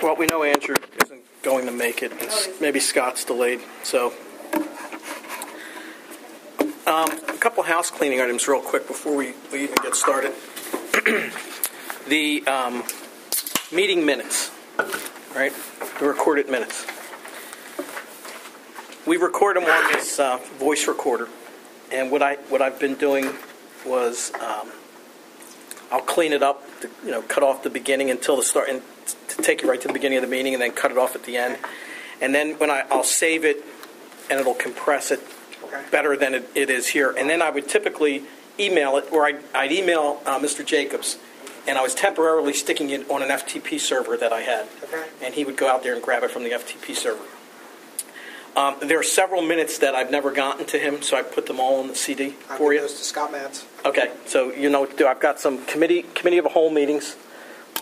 Well, we know Andrew isn't going to make it, and maybe Scott's delayed. So, a couple house cleaning items real quick before we even get started. The meeting minutes, right? The recorded minutes. We record them on this voice recorder, and what I've been doing was I'll clean it up, cut off the beginning until the start, and to take it right to the beginning of the meeting, and then cut it off at the end. And then when I'll save it, and it'll compress it better than it is here. And then I would typically email it, or I'd email Mr. Jacobs, and I was temporarily sticking it on an FTP server that I had. Okay. And he would go out there and grab it from the FTP server. There are several minutes that I've never gotten to him, so I put them all on the CD for you. I'll give those to Scott Matz. Okay, so you know what to do. I've got some committee of the whole meetings,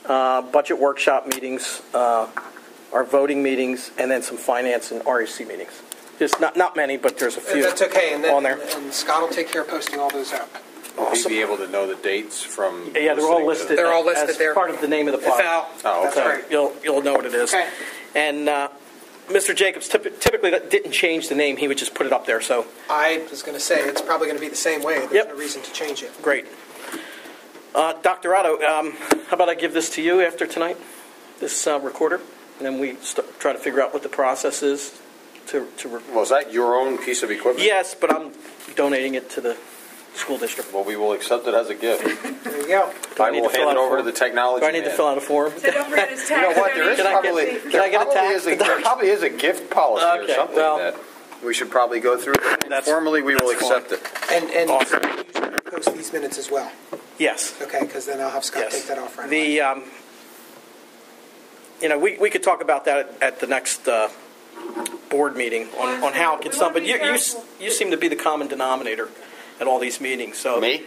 budget workshop meetings, our voting meetings, and then some finance and REC meetings. Just not many, but there's a few. That's okay, and then, on there. And Scott will take care of posting all those up. Awesome. Will you be able to know the dates from? Yeah, they're all listed. They're all listed as there. part of the name of the file. Oh, okay. So you'll know what it is. Okay. And Mr. Jacobs typically didn't change the name; he would just put it up there. So I was going to say it's probably going to be the same way. There's no reason to change it. Great. Dr. Otto, how about I give this to you after tonight, this recorder, and then we try to figure out what the process is Well, is that your own piece of equipment? Yes, but I'm donating it to the school district. Well, we will accept it as a gift. There you go. I will hand it over to the technology Do I need to fill out a form? So don't forget his tax. You know what? There is probably there probably is a gift policy or something that we should probably go through. Formally, we will accept it. And Awesome. you should post these minutes as well. Yes. Okay, because then I'll have Scott take that off right away. We could talk about that at the next board meeting on how it gets done. But you seem to be the common denominator at all these meetings. So me?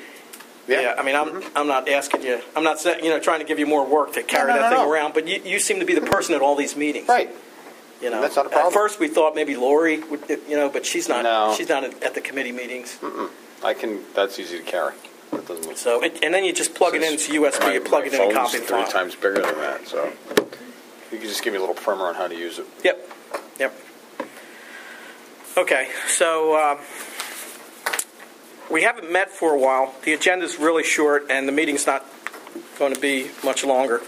Yeah. I mean, I'm not asking you. I'm not trying to give you more work to carry that thing around. But you seem to be the person at all these meetings. Right. That's not a problem. At first, we thought maybe Lori would, but she's not. No. She's not at the committee meetings. I can. That's easy to carry. That doesn't mean so, and then you just plug it into USB. You plug it in and copy the file. 3 times bigger than that. So you can just give me a little primer on how to use it. Yep. Okay, so we haven't met for a while. The agenda's really short, and the meeting's not going to be much longer.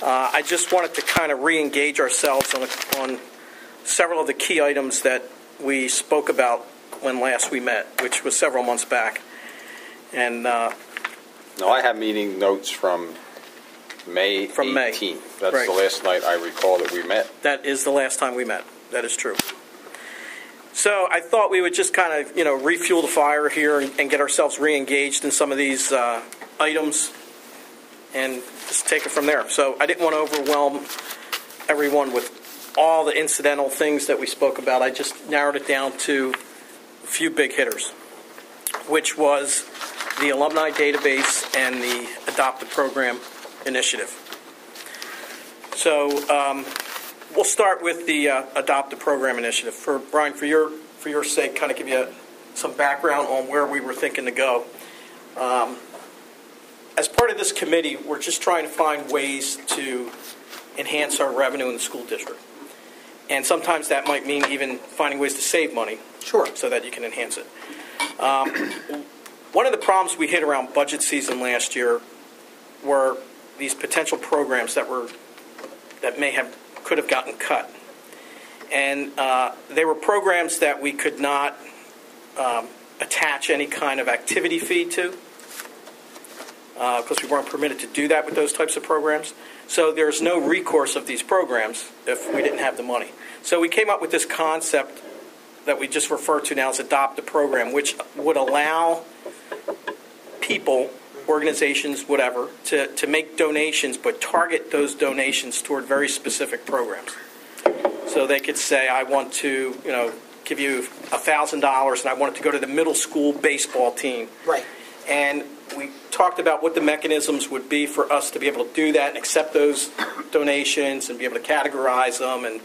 I just wanted to kind of re-engage ourselves on several of the key items that we spoke about when last we met, which was several months back. And no, I have meeting notes from May 18th. That's right. The last night I recall that we met. That is the last time we met. That is true. So I thought we would just kind of, refuel the fire here and get ourselves re-engaged in some of these items and just take it from there. So I didn't want to overwhelm everyone with all the incidental things that we spoke about. I just narrowed it down to a few big hitters, which was the alumni database and the Adopt a Program initiative. So we'll start with the Adopt a Program initiative. Brian, for your sake, kind of give you some background on where we were thinking to go. As part of this committee, we're just trying to find ways to enhance our revenue in the school district. And sometimes that might mean even finding ways to save money. Sure. So that you can enhance it. One of the problems we hit around budget season last year were these potential programs that could have gotten cut. And they were programs that we could not attach any kind of activity fee to, because we weren't permitted to do that with those types of programs. So there's no recourse of these programs if we didn't have the money. So we came up with this concept that we just refer to now as Adopt a Program, which would allow people, organizations, whatever, to make donations, but target those donations toward very specific programs. So they could say, I want to, give you $1,000, and I want it to go to the middle school baseball team. Right. And we talked about what the mechanisms would be for us to be able to do that and accept those donations and be able to categorize them and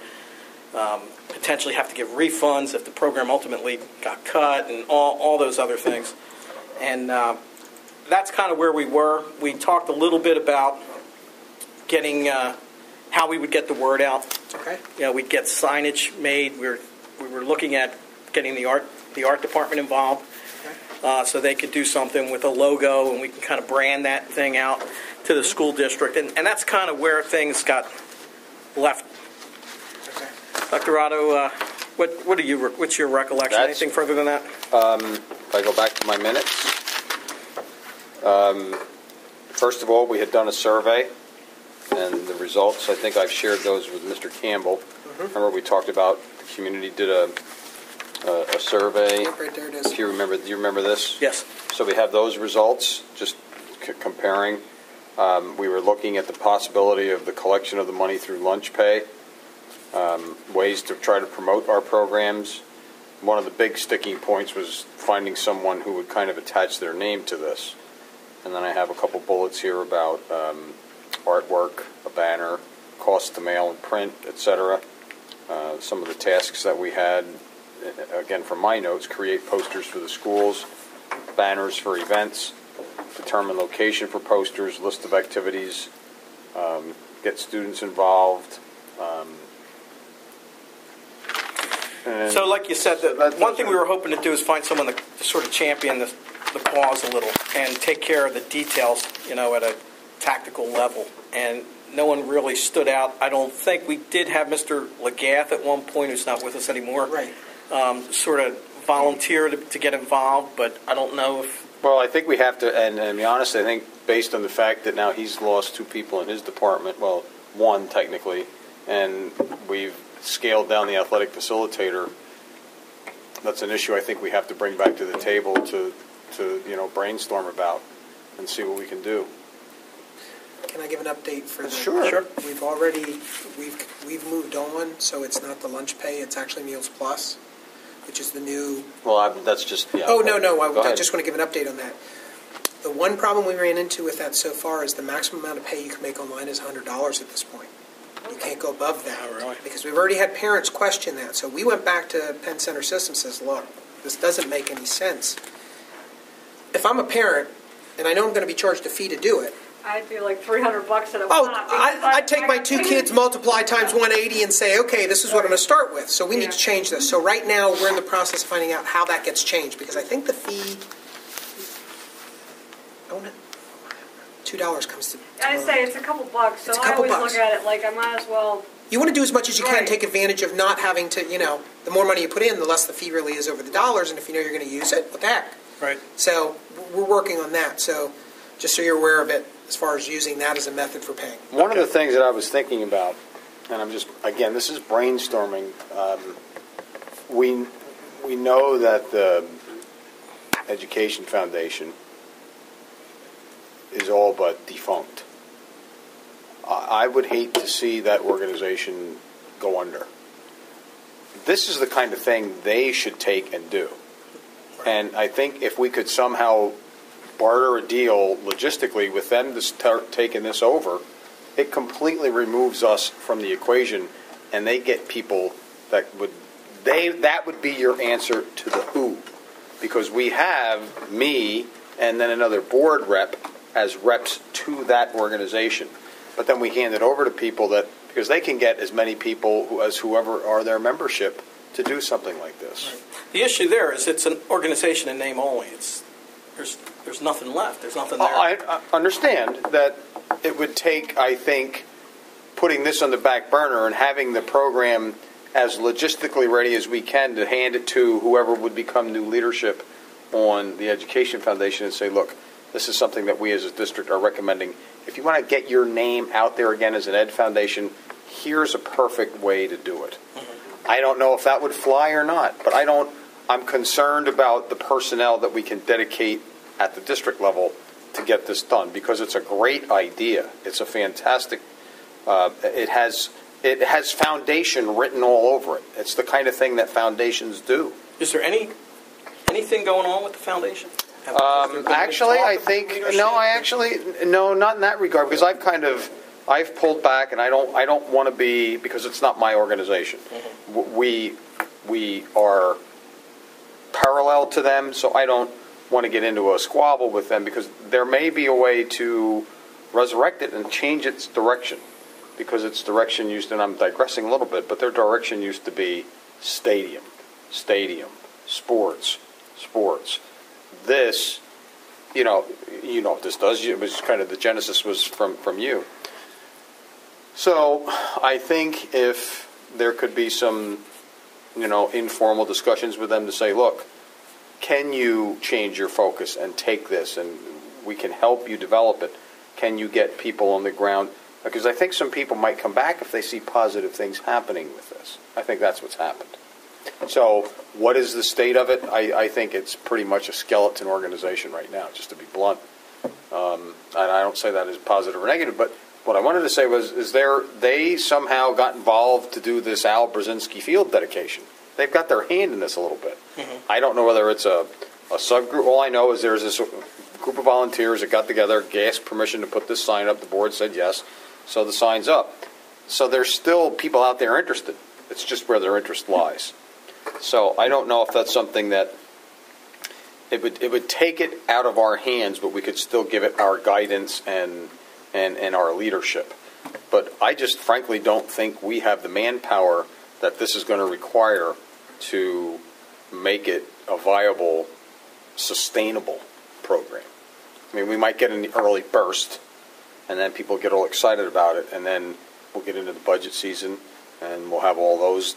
potentially have to give refunds if the program ultimately got cut and all those other things. And that's kind of where we were. We talked a little bit about getting how we would get the word out. Okay. We'd get signage made. We were looking at getting the art department involved, so they could do something with a logo, and we can kind of brand that thing out to the school district, and that's kind of where things got left. Okay. Dr. Otto, what's your recollection? Anything further than that? If I go back to my minutes, first of all, we had done a survey, and the results, I think I've shared those with Mr. Campbell. Mm-hmm. Remember we talked about the community did a survey. Yep, right there it is. Do you remember this? Yes. So we have those results, just comparing. We were looking at the possibility of the collection of the money through lunch pay, ways to try to promote our programs. One of the big sticking points was finding someone who would kind of attach their name to this. And then I have a couple bullets here about artwork, a banner, cost to mail and print, etc. Some of the tasks that we had, again from my notes, create posters for the schools, banners for events, determine location for posters, list of activities, get students involved. So like you said, one thing we were hoping to do is find someone to sort of champion the cause a little and take care of the details, at a tactical level. And no one really stood out. I don't think. We did have Mr. Legath at one point, who's not with us anymore, right. Sort of volunteer to get involved, but I don't know if... Well, I think we have to, and to be honest, I think based on the fact that now he's lost 2 people in his department, well, 1 technically, and we've scaled down the athletic facilitator, that's an issue I think we have to bring back to the table to brainstorm about and see what we can do. Can I give an update for the... Sure. We've moved on, so it's not the lunch pay, it's actually Meals Plus, which is the new... Well, that's just... Yeah, oh, no, I just want to give an update on that. The one problem we ran into with that so far is the maximum amount of pay you can make online is $100 at this point. You can't go above that. Oh, really? Because we've already had parents question that. So we went back to Penn Center Systems and says, look, this doesn't make any sense. If I'm a parent, and I know I'm going to be charged a fee to do it, I'd do like $300 at a Oh, I'd take my 2 kids, multiply times 180, and say, okay, this is what I'm going to start with. So we need to change this. So right now, we're in the process of finding out how that gets changed, because I think the fee, $2 comes to... I'd say it's a couple bucks, so I always look at it like I might as well... You want to do as much as you can, take advantage of not having to, the more money you put in, the less the fee really is over the dollars, and if you know you're going to use it, what the heck? Right. So we're working on that, so just so you're aware of it, as far as using that as a method for paying. One of the things that I was thinking about, and I'm just, again, this is brainstorming. We know that the Education Foundation is all but defunct. I would hate to see that organization go under. This is the kind of thing they should take and do. And I think if we could somehow barter a deal logistically with them to start taking this over, it completely removes us from the equation, and they get people that would be your answer to the who, because we have me and then another board rep as reps to that organization, but then we hand it over to people because they can get as many people as whoever are their membership to do something like this. Right. The issue there is it's an organization in name only. There's nothing left. There's nothing there. I understand that it would take, I think, putting this on the back burner and having the program as logistically ready as we can to hand it to whoever would become new leadership on the Education Foundation and say, look, this is something that we as a district are recommending. If you want to get your name out there again as an Ed Foundation, here's a perfect way to do it. Mm-hmm. I don't know if that would fly or not, but I'm concerned about the personnel that we can dedicate at the district level to get this done, because it's a great idea. It's a fantastic, it has foundation written all over it. It's the kind of thing that foundations do. Is there anything going on with the foundation? Actually, I think no, not in that regard, because I've pulled back, and I don't want to be, because it's not my organization. Mm-hmm. We are parallel to them, so I don't want to get into a squabble with them, because there may be a way to resurrect it and change its direction. because its direction used, and I'm digressing a little bit, but their direction used to be stadium, sports. This, what this does. It was kind of the genesis was from you. So I think if there could be some, informal discussions with them to say, look, can you change your focus and take this, and we can help you develop it. Can you get people on the ground? Because I think some people might come back if they see positive things happening with this. I think that's what's happened. So what is the state of it? I think it's pretty much a skeleton organization right now, just to be blunt. And I don't say that as positive or negative, but what I wanted to say was, they somehow got involved to do this Al Brzezinski Field dedication. They've got their hand in this a little bit. Mm-hmm. I don't know whether it's a subgroup. All I know is there's this group of volunteers that got together, asked permission to put this sign up. The board said yes, so the sign's up. So there's still people out there interested. It's just where their interest lies. So I don't know if that's something that it would take it out of our hands, but we could still give it our guidance and our leadership. But I just frankly don't think we have the manpower that this is going to require to make it a viable, sustainable program. I mean, we might get an early burst, and then people get all excited about it, and then we'll get into the budget season, and we'll have all those,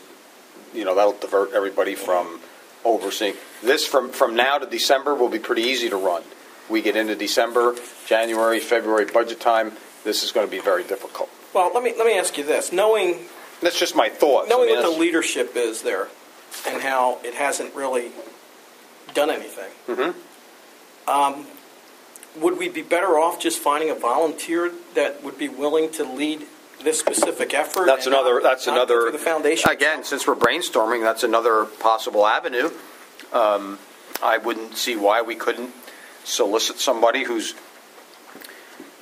that'll divert everybody from overseeing. This from now to December will be pretty easy to run. We get into December, January, February, budget time, this is going to be very difficult. Well, let me ask you this. That's just my thoughts. Knowing what the leadership is there and how it hasn't really done anything, mm-hmm. Would we be better off just finding a volunteer that would be willing to lead this specific effort? That's another. The foundation. Again, since we're brainstorming, that's another possible avenue. I wouldn't see why we couldn't solicit somebody who's.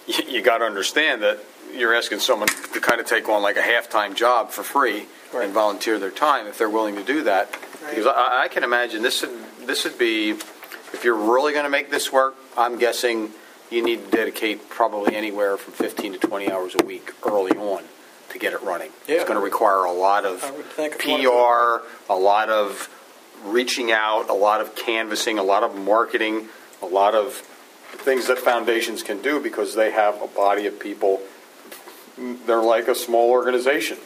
You got to understand that you're asking someone to kind of take on like a half-time job for free and volunteer their time if they're willing to do that. Right. Because I can imagine this would be, if you're really going to make this work, I'm guessing you need to dedicate probably anywhere from 15 to 20 hours a week early on to get it running. Yeah. It's going to require a lot of PR, a lot of reaching out, a lot of canvassing, a lot of marketing, a lot of things that foundations can do because they have a body of people. They're like a small organization.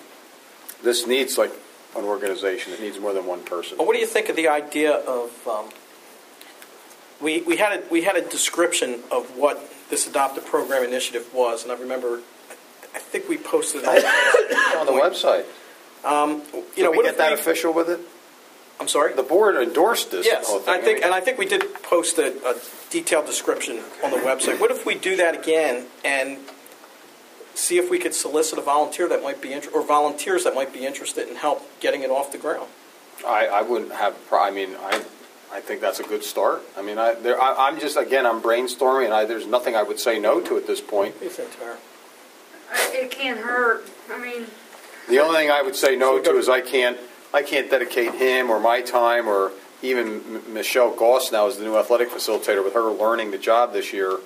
This needs like an organization. It needs more than one person. Well, what do you think of the idea of? We had a description of what this Adopt a Program initiative was, and I remember, I think we posted it on the website. Did we get that official with it? I'm sorry? The board endorsed this. Yes, I think we did post a detailed description on the website. What if we do that again and see if we could solicit a volunteer that might be or volunteers that might be interested in help getting it off the ground? I wouldn't have. I think that's a good start. I mean, I'm just I'm brainstorming, and there's nothing I would say no to at this point. What do you think, Tara? It can't hurt. I mean, the only thing I would say no to is I can't dedicate him or my time, or even Michelle Goss now is the new athletic facilitator with her learning the job this year.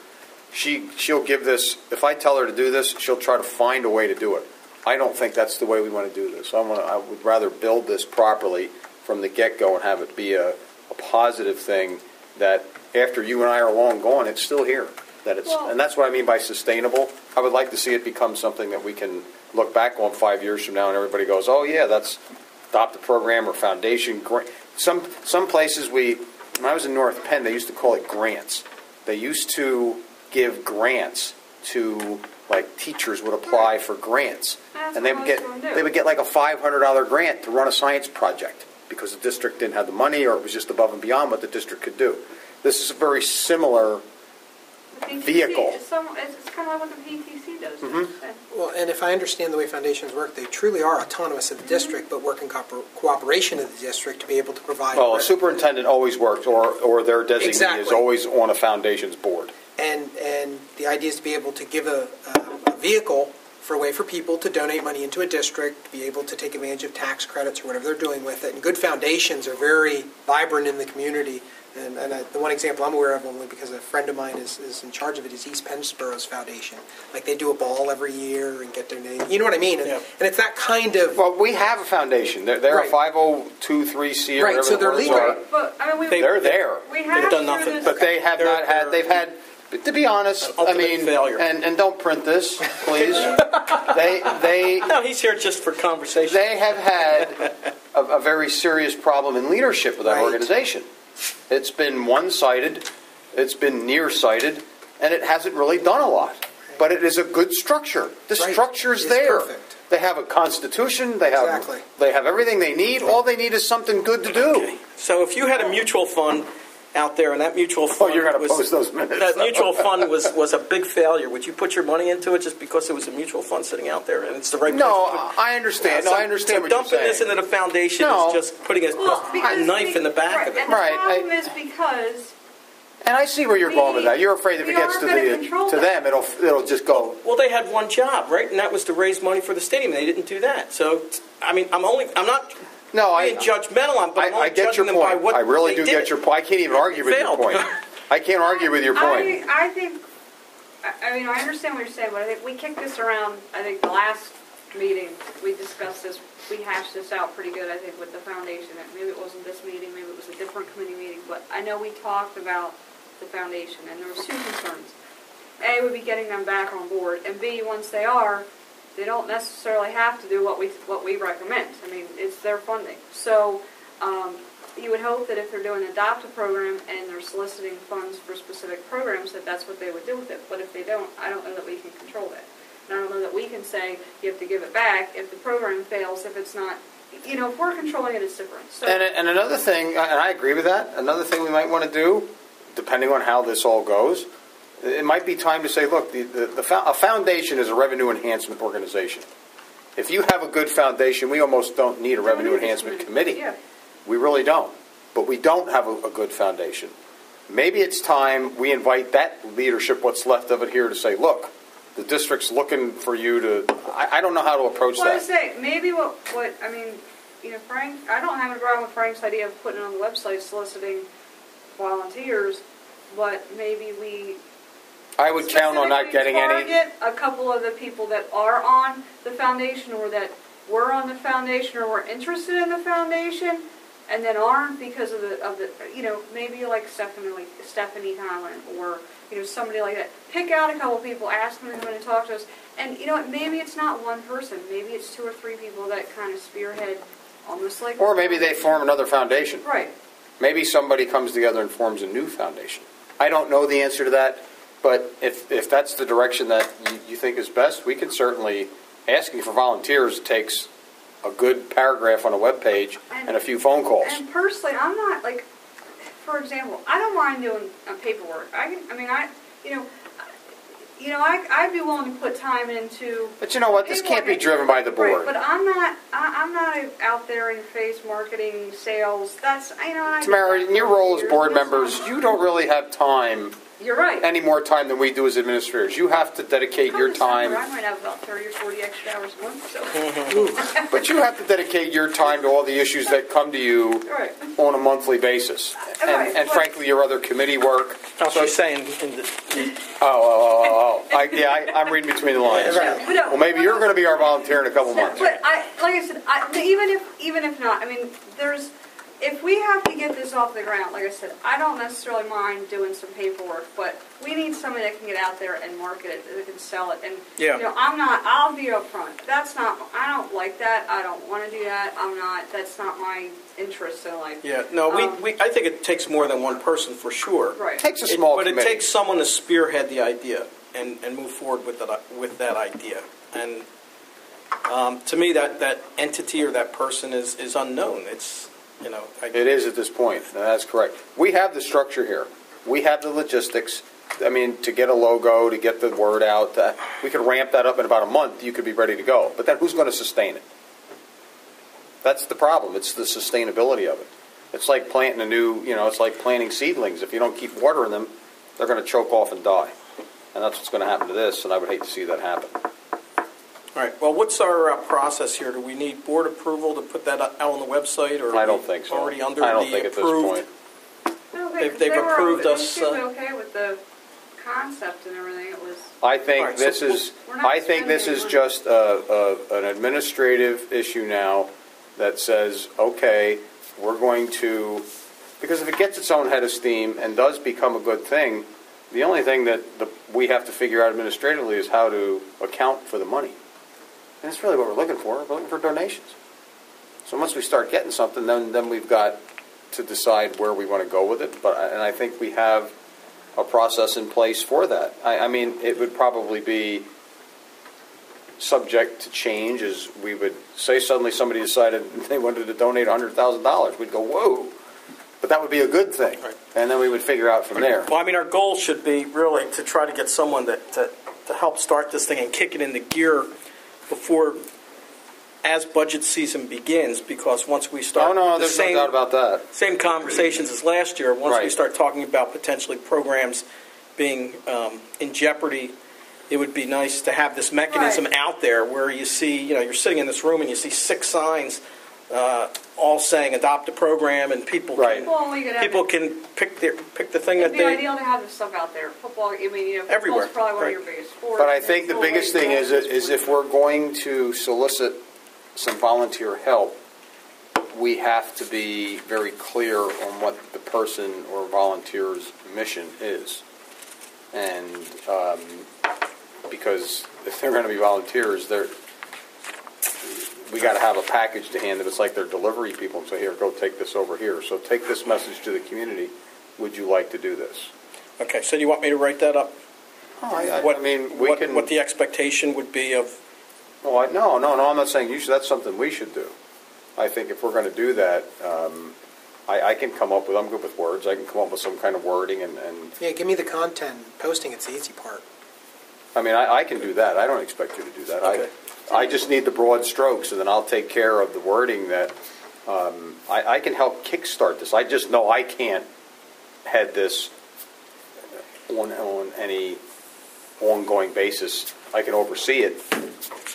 She'll give this, if I tell her to do this, she'll try to find a way to do it. I don't think that's the way we want to do this. I would rather build this properly from the get-go and have it be a positive thing that after you and I are long gone, it's still here. And that's what I mean by sustainable. I would like to see it become something that we can look back on 5 years from now and everybody goes, oh yeah, that's Adopt a Program or Foundation. Some places when I was in North Penn, they used to call it grants. They used to give grants to, like, teachers would apply for grants. And they would get like a $500 grant to run a science project because the district didn't have the money or it was just above and beyond what the district could do. This is a very similar vehicle. It's kind of like what the PTC does. Mm-hmm. Well, and if I understand the way foundations work, they truly are autonomous of the district, but work in cooperation of the district to be able to provide. Well, a superintendent always works, or their designee is always on a foundation's board. And the idea is to be able to give a vehicle for a way for people to donate money into a district, to be able to take advantage of tax credits or whatever they're doing with it. And good foundations are very vibrant in the community. And the one example I'm aware of, only because a friend of mine is in charge of it, is East Pennsborough's foundation. Like, they do a ball every year and get their name. You know what I mean? And, Yeah. and it's that kind of... Well, we have a foundation. They're Right. a 502(c) or Right, whatever so they're the words legal. are. But, I mean, They're there. we have They've done through nothing. this- But they have not had, they've had, to be honest, I Ultimate mean, failure. and don't print this, please. They No, he's here just for conversation. they have had a very serious problem in leadership of that Right. organization. It's been one-sided, it's been nearsighted, and it hasn't really done a lot. But it is a good structure. The Right. structure's It's there. perfect. They have a constitution. They have Exactly. they have everything they need. All they need is something good to do. Okay. So if you had a mutual fund out there, and that mutual fund you're gonna was, post those minutes. that mutual fund was a big failure, would you put your money into it just because it was a mutual fund sitting out there and it's the right No, place to put? I understand. No, I understand what you're dumping saying. this into the foundation No. is just putting a because knife in the back right, of it. And the Right, problem is because And I see where you're going with that. You're afraid if we it gets aren't gonna control to that. them, it'll just go. Well, they had one job, right, and that was to raise money for the stadium. They didn't do that. So, I mean, I'm not No, being judgmetal on, but I'm I only get your judging them by point. what I really they do did. get your point. I can't even argue with your Failed. point. I can't argue with your point. I think, I mean, I understand what you're saying, but I think we kicked this around, I think the last meeting, we discussed this, we hashed this out pretty good, I think, with the foundation. Maybe it wasn't this meeting, maybe it was a different committee meeting, but I know we talked about the foundation, and there was two concerns. A, would be getting them back on board, and B, once they are, they don't necessarily have to do what we recommend. I mean, it's their funding. So, you would hope that if they're doing an adoptive program and they're soliciting funds for specific programs, that that's what they would do with it. But if they don't, I don't know that we can control that. And I don't know that we can say you have to give it back if the program fails, if it's not, if we're controlling it, it's different. So, And another thing, and I agree with that, another thing we might want to do, depending on how this all goes, it might be time to say, look, a foundation is a revenue enhancement organization. If you have a good foundation, we almost don't need a revenue enhancement committee. Yeah. We really don't. But we don't have a good foundation. Maybe it's time we invite that leadership, what's left of it here, to say, look, the district's looking for you to... I don't know how to approach Well, I that. say, maybe I mean, Frank, I don't have a problem with Frank's idea of putting it on the website soliciting volunteers, but maybe we I would count on not getting any... target a couple of the people that are on the foundation or that were on the foundation or were interested in the foundation and then aren't because of the maybe like Stephanie Holland or somebody like that. Pick out a couple people, ask them to come in and talk to us. And maybe it's not one person. Maybe it's two or three people that kind of spearhead almost like... Or maybe they form another foundation. Right. Maybe somebody comes together and forms a new foundation. I don't know the answer to that, but if that's the direction that you think is best, we can certainly... Asking for volunteers takes a good paragraph on a web page and a few phone calls. And personally, I'm not like, for example, I don't mind doing paperwork. I'd be willing to put time into. But you know what? This can't be driven by the board. Right, but I'm not out there in face marketing, sales. That's Tamara, in your role as board members, you don't really have time. You're right. Any more time than we do as administrators. You have to dedicate your time. I might have about 30 or 40 extra hours a month. So. But you have to dedicate your time to all the issues that come to you Right. on a monthly basis. Right, And frankly, your other committee work. That's what I'm saying. I'm reading between the lines. Right. But no, Well, maybe you're going to be our volunteer in a couple months. But like I said, even if not, I mean, if we have to get this off the ground, like I said, I don't necessarily mind doing some paperwork, but we need somebody that can get out there and market it, that can sell it. And I'll be upfront. I don't like that. I don't want to do that. That's not my interest in life. Yeah, no, I think it takes more than one person for sure. Right. It takes a small But committee. it takes someone to spearhead the idea and move forward with that idea. And to me, that entity or that person is unknown. It's It is at this point. That's correct. We have the structure here. We have the logistics. I mean, to get a logo, to get the word out, we could ramp that up in about a month. You could be ready to go. But then who's going to sustain it? That's the problem. It's the sustainability of it. It's like planting it's like planting seedlings. If you don't keep watering them, they're going to choke off and die. And that's what's going to happen to this, and I would hate to see that happen. All right. Well, what's our process here? Do we need board approval to put that out on the website, or I are don't we think so. already under I don't the think at this approved? point. They've approved us. They seemed okay with the concept and everything. It was. I think All right, this so is. we're not I think this is spending just an administrative issue now that says, okay, we're going to, because if it gets its own head of steam and does become a good thing, the only thing that we have to figure out administratively is how to account for the money. And that's really what we're looking for. We're looking for donations. So once we start getting something, then we've got to decide where we want to go with it. And I think we have a process in place for that. I mean, it would probably be subject to change, as we would say suddenly somebody decided they wanted to donate $100,000. We'd go, whoa. But that would be a good thing. Right. And then we would figure out from there. Well, I mean, our goal should be really to try to get someone to help start this thing and kick it into gear before, as budget season begins, because once we start There's no doubt about that. Same conversations as last year, once we Right. start talking about potentially programs being in jeopardy, it would be nice to have this mechanism Right. out there where you see, you're sitting in this room and you see 6 signs all saying adopt a program, and people Right. Well, we could have people can pick the thing It'd that be they. ideal to have this stuff out there. Football, I mean, Everywhere, football's probably one right. of your biggest sports. But I think the It's biggest always thing is if we're going to solicit some volunteer help, we have to be very clear on what the person or volunteer's mission is. And because if they're going to be volunteers, we got to have a package to hand them. It's like they're delivery people and say, here, go take this over here. So take this message to the community. Would you like to do this? Okay, so you want me to write that up? I mean, we can. What the expectation would be of. No, I'm not saying you should. That's something we should do. I think if we're going to do that, I can come up with. I'm good with words. I can come up with some kind of wording and. Yeah, give me the content. Posting, it's the easy part. I mean, I can do that. I don't expect you to do that. Okay. I just need the broad strokes, and then I'll take care of the wording that I can help kickstart this. I just know I can't head this on any ongoing basis. I can oversee it.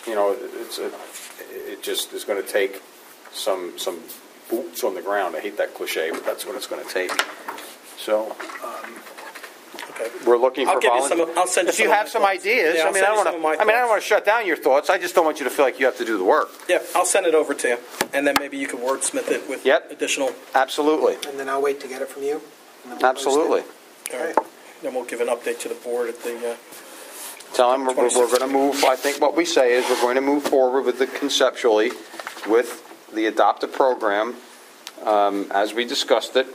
It just is going to take some boots on the ground. I hate that cliche, but that's what it's going to take. So. Okay. We're looking for volunteers. I'll send you if you have some ideas, Yeah, I mean, I don't want to shut down your thoughts. I just don't want you to feel like you have to do the work. Yeah, I'll send it over to you, and then maybe you could wordsmith it with additional. Absolutely. And then I'll wait to get it from you. And then we'll Absolutely. post All right. Then we'll give an update to the board at the. Tell them we're going to move. I think what we say is we're going to move forward with the conceptually with the adopt a program as we discussed it.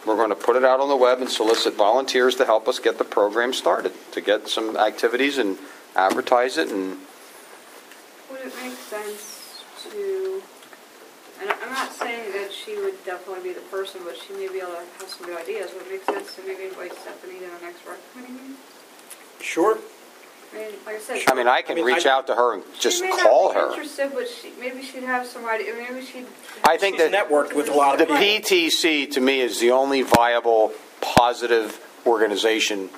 We're going to put it out on the web and solicit volunteers to help us get the program started, to get some activities and advertise it. And Would it make sense to, and I'm not saying that she would definitely be the person, but she may be able to have some good ideas. Would it make sense to maybe invite Stephanie to our next rec committee meeting? Sure. I mean, like I said, I can reach out to her and just she may call not be her. interested, but maybe she'd have some idea. Maybe she'd. I think She's that networked with a lot the of people. PTC to me is the only viable, positive organization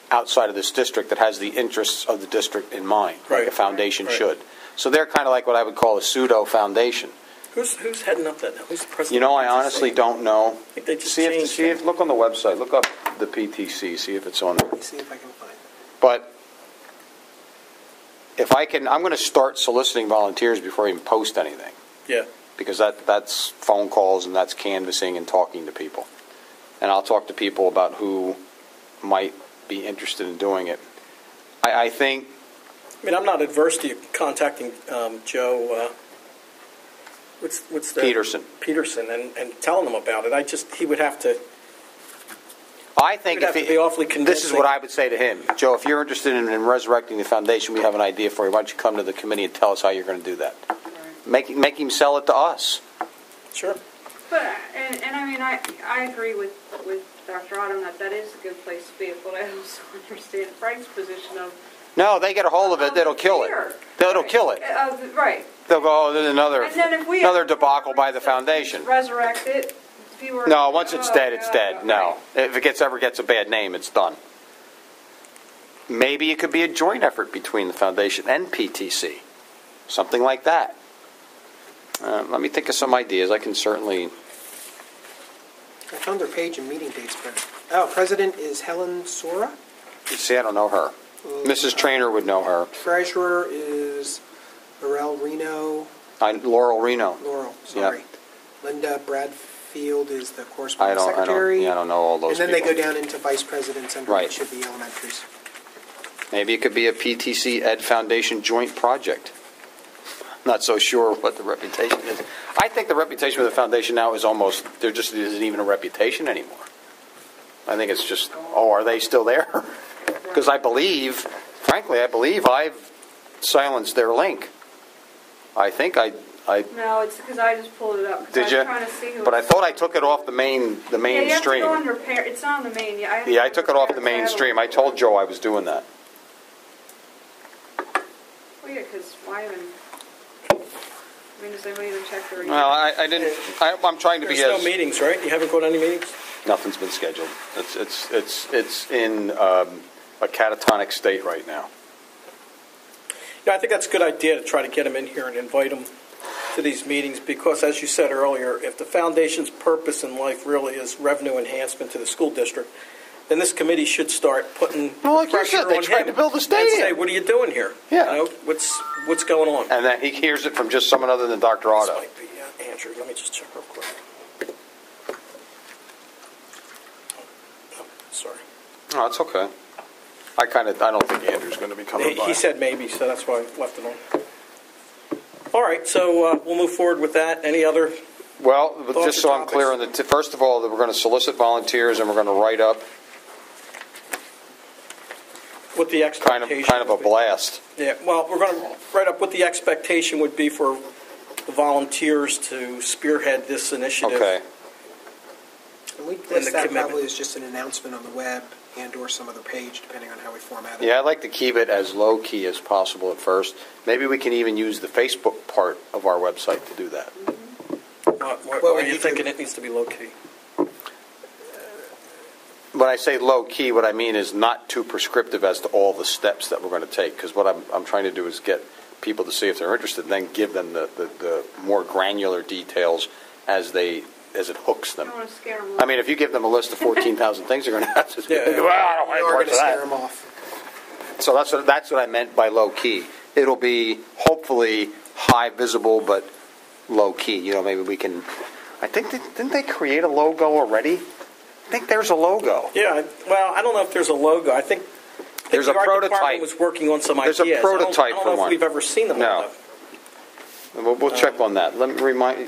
outside of this district that has the interests of the district in mind, like Right. a foundation Right. should. So they're kind of like what I would call a pseudo foundation. Who's heading up that now? Who's the president? I honestly don't know. I think they just See changed if look on the website. Look up the PTC. See if it's on there. Let me see if I can find it. But if I can, I'm going to start soliciting volunteers before I even post anything, Yeah. because that's phone calls and that's canvassing and talking to people. And I'll talk to people about who might be interested in doing it. I think. I mean, I'm not adverse to you contacting Joe. What's the Peterson and telling him about it. He would have to. I think It would have to be awfully this convincing. is what I would say to him. Joe, if you're interested in resurrecting the foundation, we have an idea for you. Why don't you come to the committee and tell us how you're going to do that? Right. Make him sell it to us. Sure. But and I mean I agree with Dr. Autumn that is a good place to be, but I also understand Frank's position of. No, they get a hold of it, it'll kill it. It'll kill it. Right. They'll go, oh, there's another And then if we debacle by the foundation. Resurrect it. No, once it's dead, it's dead. No. If it ever gets a bad name, it's done. Maybe it could be a joint effort between the foundation and PTC. something like that. Let me think of some ideas. I can certainly. I found their page and meeting dates, but president is Helen Sora. See, I don't know her. Mrs. Trainer would know her. Treasurer is Laurel Reno. Laurel Reno. Laurel, sorry. Yep. Linda Bradfield is the correspondence secretary. I don't know all those And then people. they go down into vice presidents under Right. each of the elementaries. Maybe it could be a PTC Ed Foundation joint project. Not so sure what the reputation is. I think the reputation of the foundation now is almost, there just isn't even a reputation anymore. I think it's just, are they still there? Because frankly, I believe I've silenced their link. I think I No, it's because I just pulled it up. 'Cause did I you? was trying to see who But I it thought I took it off the main yeah, you have stream. to go on repair. It's not on the main. Yeah, Yeah, I took it off the mainstream. I told Joe I was doing that. Well, yeah, because why even? I mean, does anybody even check their email? Well, I didn't. I'm trying to be There's no as. meetings, right? You haven't gone to any meetings? Nothing's been scheduled. It's in a catatonic state right now. Yeah, I think that's a good idea to try to get them in here and invite them to these meetings because, as you said earlier, if the foundation's purpose in life really is revenue enhancement to the school district, then this committee should start putting Well, like you pressure said, they on tried him to build a and stadium. say, "What are you doing here? Yeah. You know, what's going on?" And then he hears it from just someone other than Dr. This Otto. might be Andrew. Let me just check real quick. Oh, sorry. No, it's okay. I don't think Andrew's going to be coming by. He said maybe, so that's why I left it on. All right, so we'll move forward with that. Any other? Well, but Thoughts just or so I'm clear on topics? first of all, that we're going to solicit volunteers and we're going to write up What the expectation? kind of a would be. blast. Yeah, well, we're going to write up what the expectation would be for the volunteers to spearhead this initiative. Okay. And we the list that commitment. probably as just an announcement on the web and or some other page, depending on how we format it. Yeah, I'd like to keep it as low key as possible at first. Maybe we can even use the Facebook part of our website to do that. Why Well, are we you do- thinking it needs to be low key? When I say low key, what I mean is not too prescriptive as to all the steps that we're going to take. Because what I'm trying to do is get people to see if they're interested, and then give them the more granular details as it hooks I them. don't want to scare them. I mean, if you give them a list of 14,000 things, they're going to have to. Yeah. Well, I don't want You any are parts going to of scare that. them off. So that's what I meant by low key. It'll be hopefully high visible, but low key. You know, maybe we can. I think didn't they create a logo already? I think there's a logo. Yeah, well, I don't know if there's a logo. I think There's the a art prototype. department was working on some There's a ideas. prototype I don't for know if one. we've ever seen them. No. We'll check on that. Let me remind you.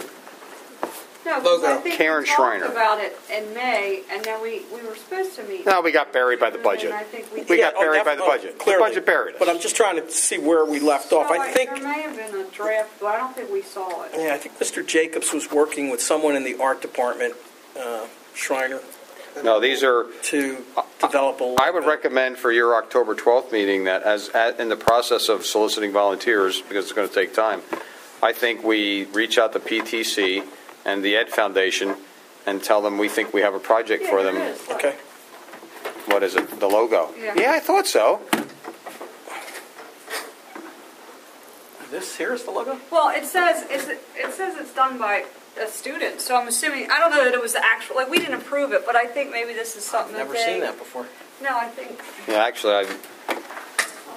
No, because I Logo. think Karen we talked Schreiner. about it in May, and then we were supposed to meet. No, we got buried by the budget. And I think we We did. got buried by the budget. Clearly. The budget buried us. But I'm just trying to see where we left off. So I think. there may have been a draft, but I don't think we saw it. Yeah, I think Mr. Jacobs was working with someone in the art department, Schreiner, No, these are. to develop a logo. I would recommend for your October 12th meeting that in the process of soliciting volunteers, because it's going to take time, I think we reach out to PTC and the Ed Foundation and tell them we think we have a project Yeah, for there them. is. Okay. What is it? The logo? Yeah. I thought so. This here is the logo? Well, it says it's done by a student, so I'm assuming, I don't know that it was the actual, like, we didn't approve it, but I think maybe this is something Never that they... seen that before. No, I think Yeah, actually,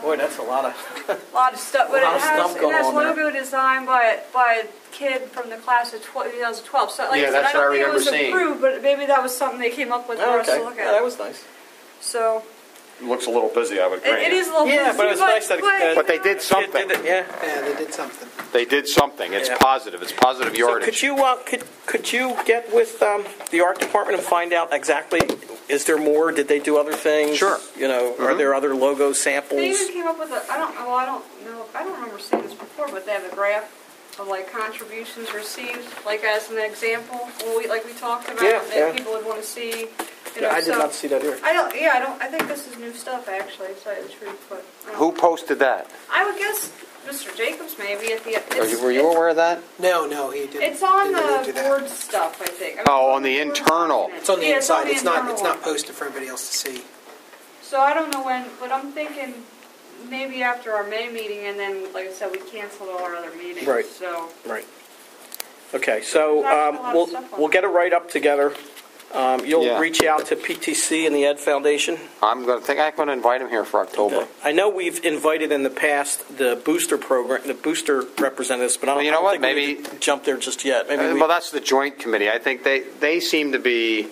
Boy, that's a lot of. a lot of stuff, but A lot it of has, stuff going on there. logo designed by a kid from the class of 2012. So, like Yeah, I said, that's I don't what I think it was remember seeing. approved, but maybe that was something they came up with for Oh, us to okay. look Yeah, at. that was nice. So, it looks a little busy, I would agree. it is a little Yeah, busy, but it was nice that. But they did something. Did it, yeah. Yeah, they did something. They did something. It's Yeah. positive. It's positive So yardage. could you could you get with the art department and find out exactly? Is there more? Did they do other things? Sure. You know, are there other logo samples? they even came up with I don't remember seeing this before, but they have a graph of like contributions received, like as an example, like we talked about, Yeah, that yeah. people would want to see. You Yeah, know, I did so- not see that here. I think this is new stuff actually, to tell you the truth, but. Who posted that? I would guess Mr. Jacobs maybe at the. Were you aware of that? No, he didn't. It's on didn't allude to the that. board stuff, I think. I mean, Oh, it's on the board internal. document. It's on the Yeah, inside. the It's not. internal It's one. not posted for anybody else to see. So I don't know when, but I'm thinking maybe after our May meeting, and then, like I said, we canceled all our other meetings. Right. So Right. Okay, so There's actually a lot of stuff on we'll get a write-up together. You'll Yeah. reach out to PTC and the Ed Foundation. I'm going to invite him here for October. I know we've invited in the past the booster program, the booster representatives, but I don't, Well, you know I don't what? think Maybe- we need to jump there just yet. Maybe we, Well, that's the joint committee. I think they seem to be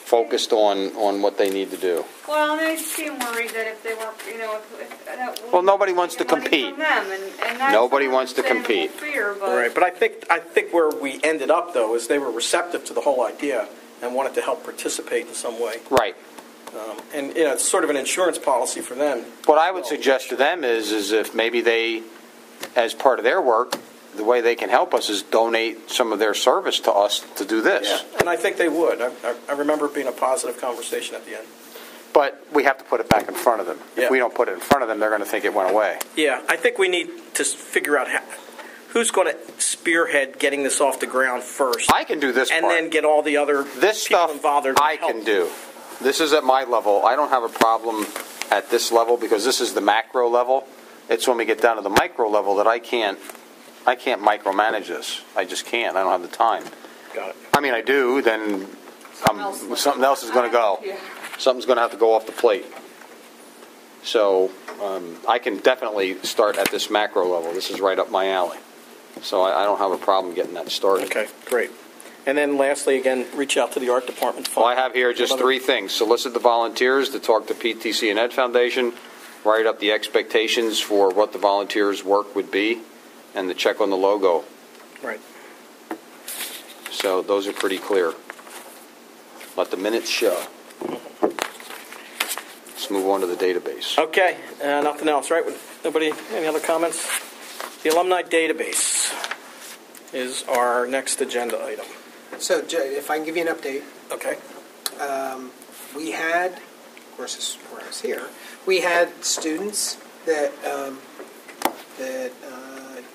focused on what they need to do. well, and I seem worried that if they weren't, if Well, nobody wants to money compete. From them, and that's Nobody not wants to understandable compete. Fear, but right, but I think where we ended up though is they were receptive to the whole idea and wanted to help participate in some way. Right. And it's sort of an insurance policy for them. What I would suggest to them is if maybe they, as part of their work, the way they can help us is donate some of their service to us to do this. And I think they would. I remember it being a positive conversation at the end. But we have to put it back in front of them. Yeah. If we don't put it in front of them, they're going to think it went away. Yeah, I think we need to figure out who's going to spearhead getting this off the ground first. I can do this and part. then get all the other This people stuff involved. That are gonna I help. can do. This is at my level. I don't have a problem at this level because this is the macro level. It's when we get down to the micro level that I can't micromanage this. I just can't. I don't have the time. Got it. I mean, I do. Then something else is going to go. Yeah. Something's going to have to go off the plate. So I can definitely start at this macro level. This is right up my alley. So I don't have a problem getting that started. Okay, great. And then lastly, again, reach out to the art department. Well, I have here just Another- 3 things. Solicit the volunteers to talk to PTC and Ed Foundation, write up the expectations for what the volunteers' work would be, and the check on the logo. Right. So those are pretty clear. Let the minutes show. Let's move on to the database. Okay, nothing else, right? Nobody, any other comments? The alumni database is our next agenda item. So if I can give you an update, Okay. we had, of course, this is where I was here, we had students that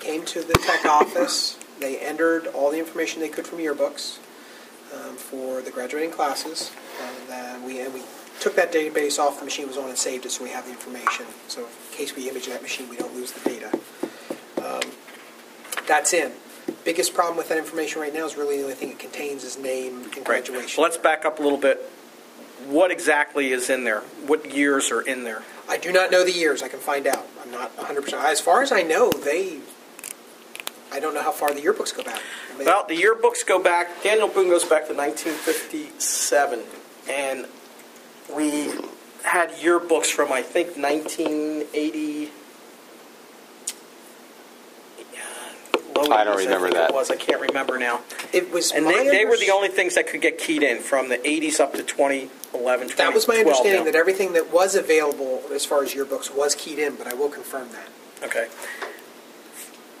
came to the tech office. They entered all the information they could from yearbooks for the graduating classes, and we took that database off the machine was on and saved it, so we have the information. So in case we image that machine, we don't lose the data. That's in. Biggest problem with that information right now is really the only thing it contains is name and Right. graduation. Well, let's back up a little bit. What exactly is in there? What years are in there? I do not know the years. I can find out. I'm not 100%. As far as I know, I don't know how far the yearbooks go back. Well, the yearbooks go back, Daniel Boone goes back to 1957, and we had yearbooks from, I think, 1980. I don't remember think that. It was. I can't remember now. It was And my they were the underst- only things that could get keyed in from the 80s up to 2011, 2012. That was my understanding, now. that everything that was available as far as yearbooks was keyed in, but I will confirm that. Okay.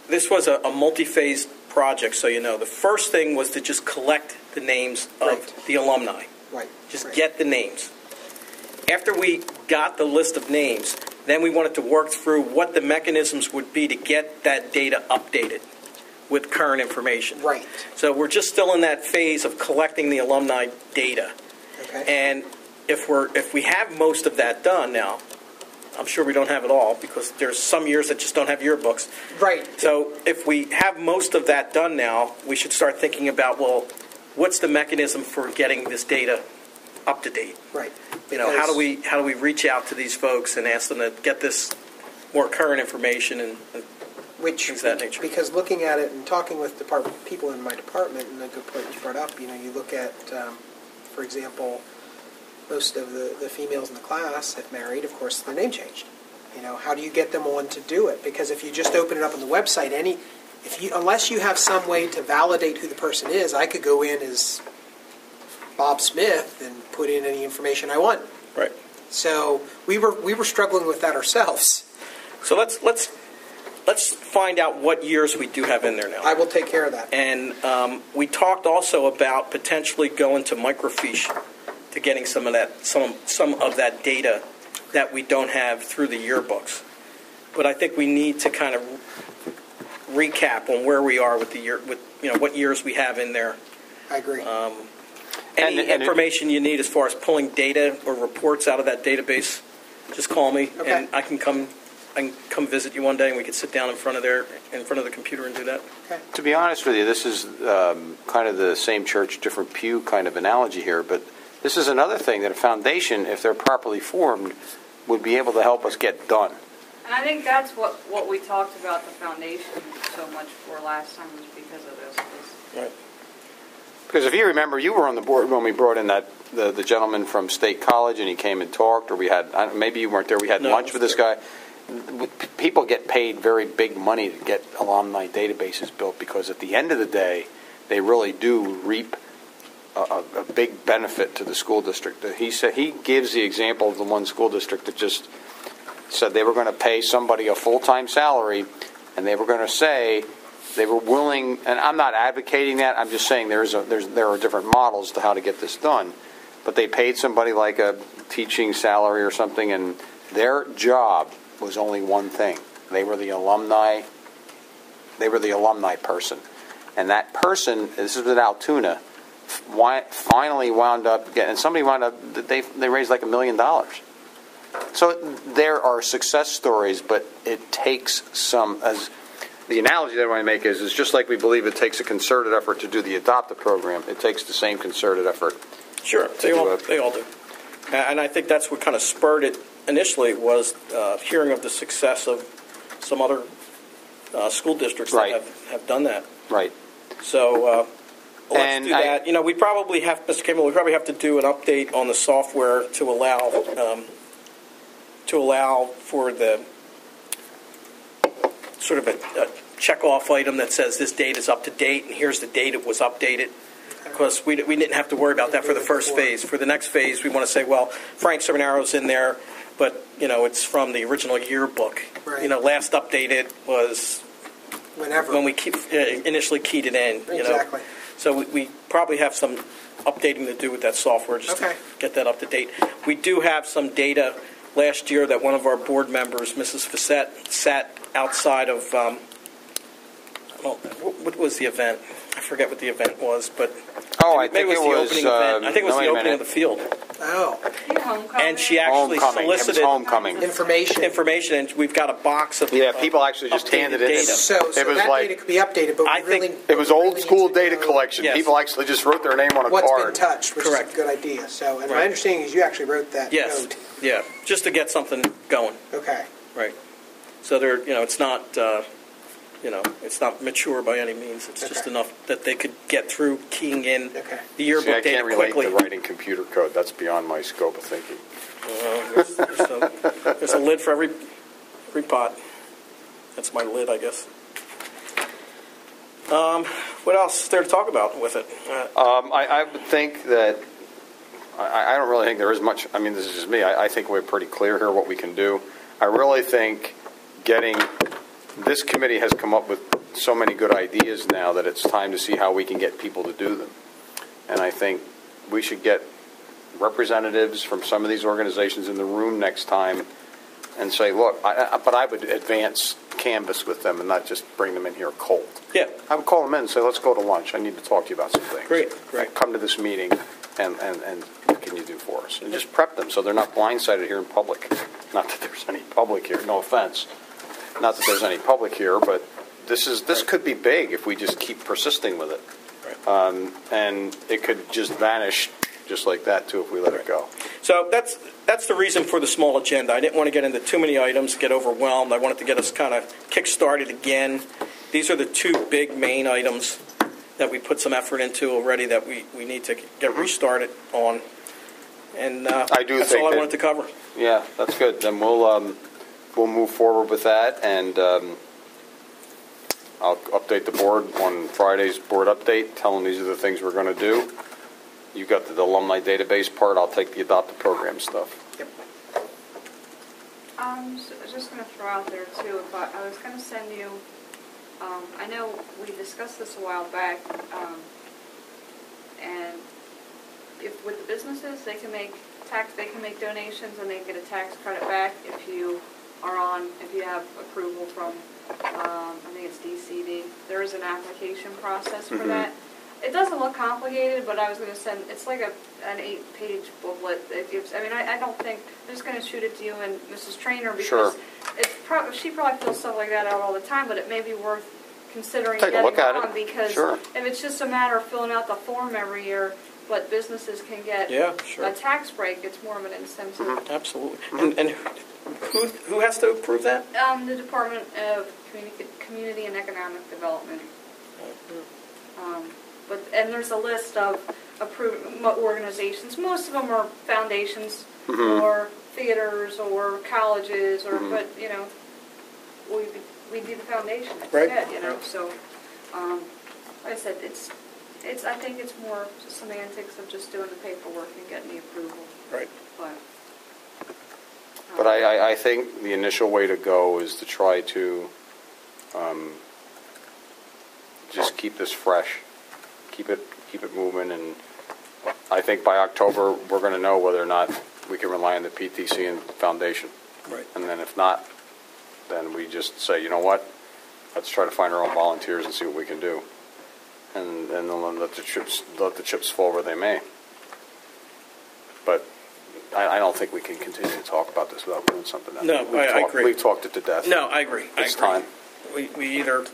This was a multi-phase project, so you know. The first thing was to just collect the names of Right. the alumni. Right. Just right. get the names. After we got the list of names, then we wanted to work through what the mechanisms would be to get that data updated with current information. Right. So we're just still in that phase of collecting the alumni data. Okay. And if we have most of that done now, I'm sure we don't have it all because there's some years that just don't have yearbooks. Right. So if we have most of that done now, we should start thinking about, well, what's the mechanism for getting this data up to date? Right. You know, how do we reach out to these folks and ask them to get this more current information and things of that nature? Because looking at it and talking with people in my department, and a good point you brought up, you look at, for example, most of the females in the class have married, of course, their name changed. How do you get them on to do it? Because if you just open it up on the website, unless you have some way to validate who the person is, I could go in as Bob Smith and put in any information I want. Right. So we were struggling with that ourselves. So let's find out what years we do have in there now. I will take care of that. And we talked also about potentially going to microfiche to getting some of that data that we don't have through the yearbooks. But I think we need to kind of recap on where we are with what years we have in there. I agree. Any information you need as far as pulling data or reports out of that database, just call me Okay. and I can come I can come visit you one day and we could sit down in front of the computer and do that. Okay. To be honest with you, this is kind of the same church, different pew kind of analogy here, but this is another thing that a foundation, if they're properly formed, would be able to help us get done. And I think that's what we talked about the foundation so much for last time was because of this. Right. Because if you remember, you were on the board when we brought in the gentleman from State College, and he came and talked, or we had, maybe you weren't there, we had lunch with this guy. People get paid very big money to get alumni databases built because at the end of the day, they really do reap a big benefit to the school district. He said he gives the example of the one school district that just said they were going to pay somebody a full-time salary, and they were going to say they were willing. And I'm not advocating that. I'm just saying there are different models to how to get this done. But they paid somebody like a teaching salary or something, and their job was only one thing. They were the alumni. They were the alumni person, and that person, this is with Altoona, finally wound up getting. And somebody wound up. They raised like $1 million. So there are success stories, but it takes some. As the analogy that I want to make is just like we believe it takes a concerted effort to do the Adopt-A program. It takes the same concerted effort. Sure, they all do. And I think that's what kind of spurred it initially was hearing of the success of some other school districts that have done that. Right. So let's do that. We probably have, Mr. Kimball, we probably have to do an update on the software to allow for the sort of a check-off item that says this date is up to date and here's the date it was updated. Because we didn't have to worry about that for the first phase. For the next phase, we want to say, well, Frank Seminaro's in there, but it's from the original yearbook. Right. Last updated was whenever when we initially keyed it in. Exactly. So we probably have some updating to do with that software just to get that up to date. We do have some data last year that one of our board members, Mrs. Facette, sat outside of. What was the event? I forget what the event was, but I think it was the opening event. I think it was the opening of the field. Oh. And she actually solicited information, and we've got a box of people actually just handed it in. So it was that like, data could be updated, but I think it was old school data collection. Yes. People actually just wrote their name on a what's card. What's been touched, which is a good idea. So, and my understanding is you actually wrote that note. Yeah, just to get something going. Okay. Right. So it's not. It's not mature by any means. It's just enough that they could get through keying in the yearbook data quickly. I can't relate to writing computer code. That's beyond my scope of thinking. There's a lid for every pot. That's my lid, I guess. What else is there to talk about with it? I would think that I don't really think there is much. I mean, this is just me. I think we're pretty clear here what we can do. I really think this committee has come up with so many good ideas now that it's time to see how we can get people to do them. And I think we should get representatives from some of these organizations in the room next time and say, look, but I would advance canvas with them and not just bring them in here cold. Yeah. I would call them in and say, let's go to lunch. I need to talk to you about some things. Great. Come to this meeting and what can you do for us? And just prep them so they're not blindsided here in public. Not that there's any public here, no offense. Not that there's any public here, but this could be big if we just keep persisting with it. Right. And it could just vanish just like that, too, if we let it go. So that's the reason for the small agenda. I didn't want to get into too many items, get overwhelmed. I wanted to get us kind of kick-started again. These are the two big main items that we put some effort into already that we need to get restarted on. And that's all I wanted to cover. Yeah, that's good. Then we'll move forward with that, and I'll update the board on Friday's board update, tell them these are the things we're going to do. You got the alumni database part. I'll take the Adopt-A program stuff. Yep. So I was just going to throw out there, too, if I was going to send you, I know we discussed this a while back, and if with the businesses, they can make donations and they get a tax credit back if you have approval from, I think it's DCD. There is an application process for that. It doesn't look complicated, but I was going to send, it's like an 8-page booklet. I don't think, I'm just going to shoot it to you and Mrs. Trainer because she probably feels stuff like that out all the time, but it may be worth considering Take a getting look at on, it. because Sure. if it's just a matter of filling out the form every year, but businesses can get Yeah, sure. a tax break, it's more of an incentive. Absolutely. And who has to approve that? The Department of Community and Economic Development. And there's a list of approved organizations. Most of them are foundations or theaters or colleges, or but we do the foundation instead. Right. So like I said, it's I think it's more semantics of just doing the paperwork and getting the approval. Right. But I think the initial way to go is to try to just keep this fresh, keep it moving, and I think by October we're going to know whether or not we can rely on the PTC and foundation. Right. And then if not, then we just say, you know what, let's try to find our own volunteers and see what we can do, and then let the chips fall where they may. But I don't think we can continue to talk about this without doing something. No, I agree. We've talked it to death. No, I agree. It's time. We either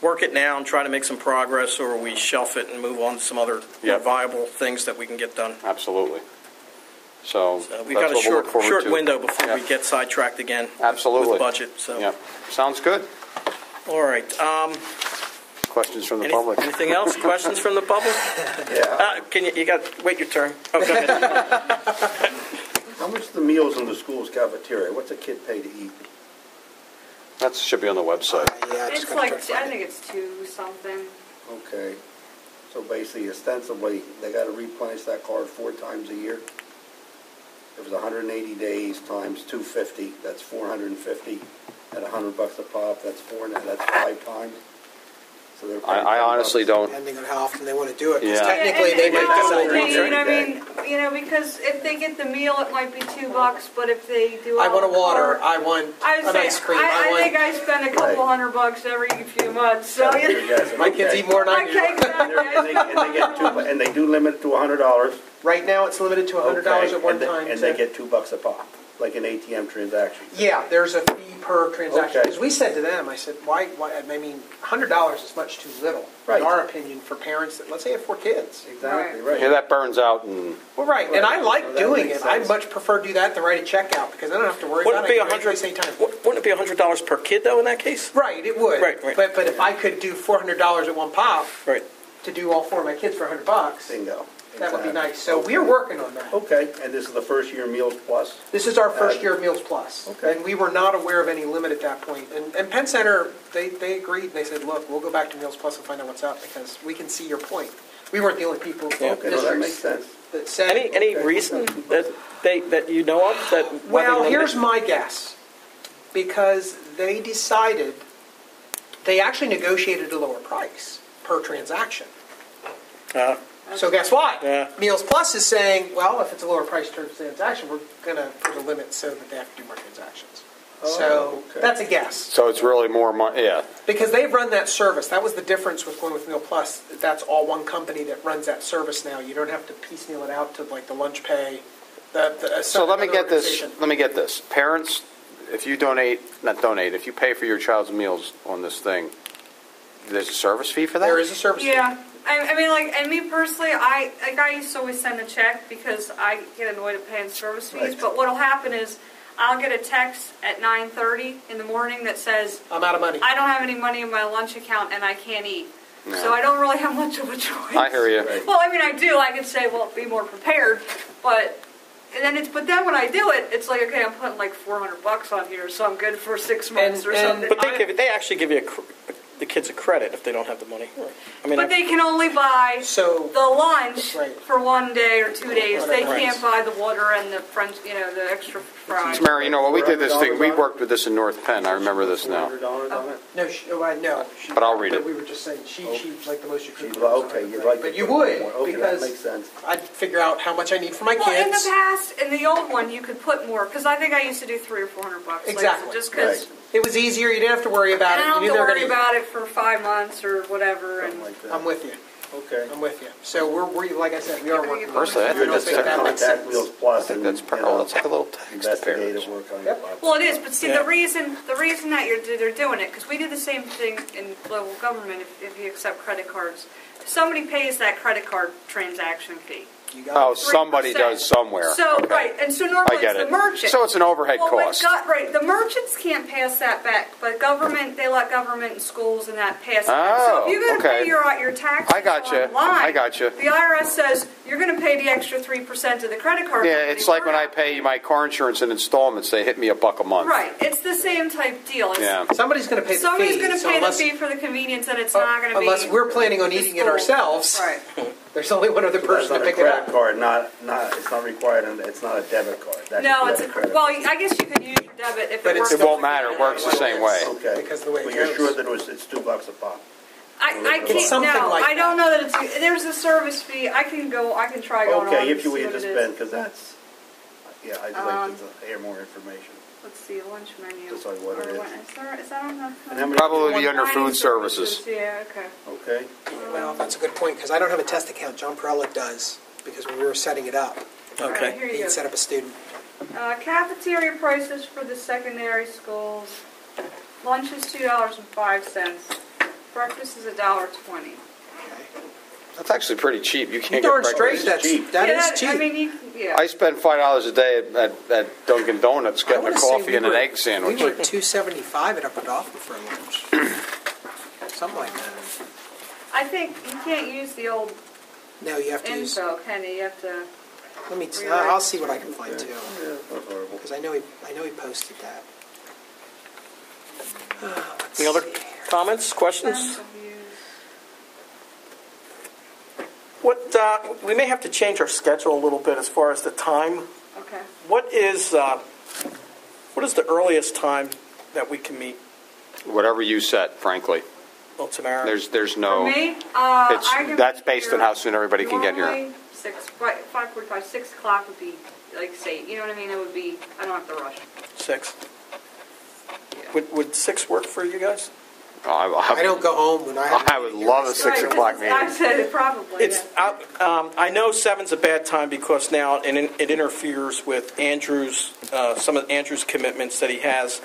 work it now and try to make some progress, or we shelf it and move on to some other more viable things that we can get done. Absolutely. So we've got a short window before we get sidetracked again. Absolutely. With budget. So. Yeah. Sounds good. All right. Questions from the public? Anything else? Questions from the public? Yeah. You got wait your turn. Oh, go ahead. How much the meals in the school's cafeteria? What's a kid pay to eat? That should be on the website. Yeah, It's like, I think it's 2 something. Okay. So basically, ostensibly, they got to replenish that card 4 times a year. If it was 180 days times 250, that's 450. At $100 a pop, that's 5 times. So they're paying I honestly $10. don't. Depending on how often they want to do it. 'Cause Yeah. technically, they might decide because if they get the meal, it might be $2, but if they do I want a a la water, carte, I want I would an say, ice cream, I think want... I spend a couple $100 every few months. So My kids eat more than I do. And they do limit it to $100. Right now, it's limited to $100 at one time. And they get $2 a pop, like an ATM transaction. Yeah, there's a fee per transaction. Okay. Because we said to them, I said, why, I mean, $100 is much too little, Right. in our opinion, for parents that, let's say, have 4 kids. Exactly, Right. right. Yeah, that burns out, and Well, right, and I like Well, that doing makes it. I sense. much prefer to do that than write a check out, because I don't have to worry Wouldn't about it it. be I can same time. Wouldn't it be $100 per kid though in that case? Right, it would. Right. But if I could do $400 at one pop Right. to do all 4 of my kids for $100, Bingo. that would be Exactly. nice. So we're working on that. Okay, and this is the first year Meals Plus? This is our first year of Meals Plus. Okay. And we were not aware of any limit at that point. And Penn Center, they agreed. They said, look, we'll go back to Meals Plus and find out what's up, because we can see your point. We weren't the only people, Yeah. Okay, well, that makes sense. that said. Any reason that you know of that? why they Well, limit here's it? my guess. Because they decided, they actually negotiated a lower price per transaction. So guess what? Yeah. Meals Plus is saying, well, if it's a lower price per transaction, we're going to put a limit so that they have to do more transactions. So okay. that's a guess. so it's really more money. Yeah. Because they've run that service. That was the difference with going with Meal Plus. That's all one company that runs that service now. You don't have to piecemeal it out to like the lunch pay. So let me another get this. organization. Let me get this. Parents, if you if you pay for your child's meals on this thing, there's a service fee for that? There is a service. yeah. I mean, like, and me personally, I used to always send a check because I get annoyed at paying service fees. Right. But what'll happen is I'll get a text at 9:30 in the morning that says, I'm out of money. I don't have any money in my lunch account and I can't eat. No. So I don't really have much of a choice. I hear you. Right. Well, I mean, I do. I could say, well, be more prepared, but then when I do it, it's like, okay, I'm putting like $400 on here, so I'm good for 6 months or something. But they actually give you the kids a credit if they don't have the money. I mean, But they can only buy So the lunch Right. for 1 day or 2 days. They Whatever. can't buy the water and the French, the extra fries. Mary, when we did this thing, we worked with this in North Penn. I remember this now. $400 on it? no, no. But I'll read it. We were just saying she's like the most you could. Okay, you'd like to But you put would more. Okay, because that makes sense. I'd figure out how much I need for my Well, in the kids. past, in the old one, you could put more because I think I used to do $300 or $400. Exactly. Like, just because. Right. It was easier. You didn't have to worry about And it. I don't You have knew to they were worry going to. about it for 5 months or whatever. And Something like that. I'm with you. Okay. I'm with you. So we're like I said, we are working. on Personally, it. I think don't that's think that makes Contact sense. Wheels Plus. I think and, that's parallel. It's like a little text investigative page. work on Yep. it. Well, it is, but see, Yeah. the reason that they're doing it, because we do the same thing in local government if you accept credit cards. If somebody pays that credit card transaction fee. You got Oh, it. somebody 3%. does somewhere. So, Okay. right, and so normally I get it's it. the merchant. So it's an overhead Well, when cost. right, the merchants can't pass that back, but government, they let government and schools and that pass it back. Oh, So if you're going to okay. pay your taxes I gotcha. online, I gotcha. the IRS says you're going to pay the extra 3% of the credit card. Yeah, company. it's like when We're I not pay my car insurance in installments, they hit me $1 a month. Right, it's the same type deal. It's, Yeah. Somebody's going to pay the fee. Somebody's going to so pay unless, the fee for the convenience, and it's not going to be. unless we're planning on the eating it school. ourselves. Right. There's only one other So person to that's pick on it a up. credit card, it's not required, and it's not a debit card. That No, could be it's on a. credit Well, card. I guess you could use your debit if But it works. it's It won't matter. It works the same way. Okay. Because of the way it But you're goes. sure that it's $2 a pop? I It's can't. something No, like I don't that. know that it's. There's a service fee. I can try going on. Okay, and if you see need what to it is. spend, because that's, yeah, I'd like to hear more information. Let's see, lunch menu. Just like what it Or is. Is that on the? And how many- Probably be under Dining food services. Yeah. Okay. Okay. Well, that's a good point, because I don't have a test account. John Perella does, because when we were setting it up, All right, Okay. here you he go. had set up a student. Cafeteria prices for the secondary schools. Lunch is $2.05. Breakfast is $1.20. That's actually pretty cheap. You You can't darn get straight, breakfast. that's, cheap. that Yeah, is cheap. I mean, yeah. I spend $5 a day at Dunkin' Donuts I getting a wanna say coffee we and an were- egg sandwich. We were at $2.75 at Upper Dauphin for lunch. Something like that. I think you can't use the old No, you have to use, info, Kenny. You have to. let me, Really? I'll see what I can find too, Yeah, that's horrible. because I know he posted that. Let's Any other see. comments, questions? Sense of use. We may have to change our schedule a little bit as far as the time. Okay. What is the earliest time that we can meet? Whatever you set, frankly. Well, Tamara? There's For no. me, I can That's be based on here how soon everybody can get here. normally 5:45, 6 o'clock would be like say, you know what I mean? It would be. I don't have to rush. 6. Would 6 work for you guys? I don't go home when I have. I would love a 6 o'clock meeting. I said it probably. It's yeah. I know 7's a bad time because now it interferes with Andrew's some of Andrew's commitments that he has,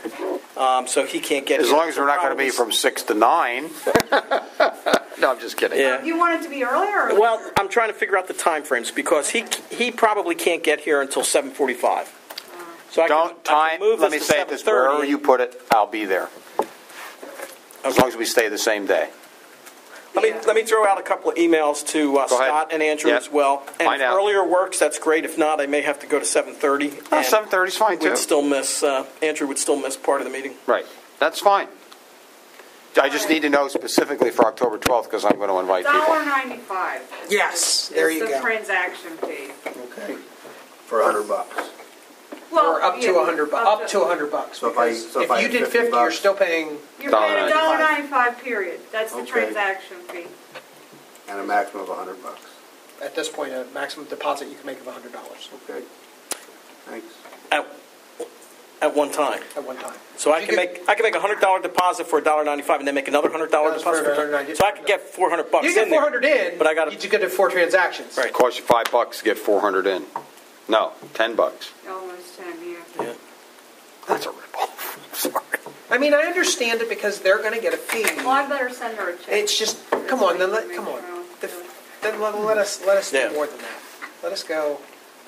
so he can't get. As here. long as we're not going to be from 6 to 9. No, I'm just kidding. Yeah. You want it to be earlier? Or Well, I'm trying to figure out the time frames because he probably can't get here until 7:45. So I Don't can move let me this to say it this: 7:30. wherever you put it, I'll be there. As long as we stay the same day. Let me throw out a couple of emails to ahead. Scott and Andrew Yeah. as well. And Find if out. earlier works, that's great. If not, I may have to go to 7:30. and 7:30 is fine too. We'd still miss Andrew would still miss part of the meeting. Right. That's fine. I just need to know specifically for October 12th because I'm going to invite people. $1.95. Yes, there you Is the go. transaction fee. Okay. For $100. Or up to yeah, $100, up to $100. So if I- Because so if I you had did 50 50, you're bucks- still paying, You're paying $1.95. $1.95, period. That's the Okay. transaction fee. And a maximum of $100. at this point, a maximum deposit you can make of $100 Okay. Thanks. At one time. at one time. So I You can make a $100 deposit for $1.95 and then make another $100 That's deposit for for $190. So I could get $400 You get in there. 400 in, but I gotta- you just get to 4 transactions. Right. It costs you $5 to get 400 in. No, $10. Almost 10, yeah. Yeah. That's a ripoff. Sorry. I mean, I understand it because they're going to get a fee. Well, I better send her a check. It's just, come on, then come on. Then let us Yeah. do more than that. Let us go,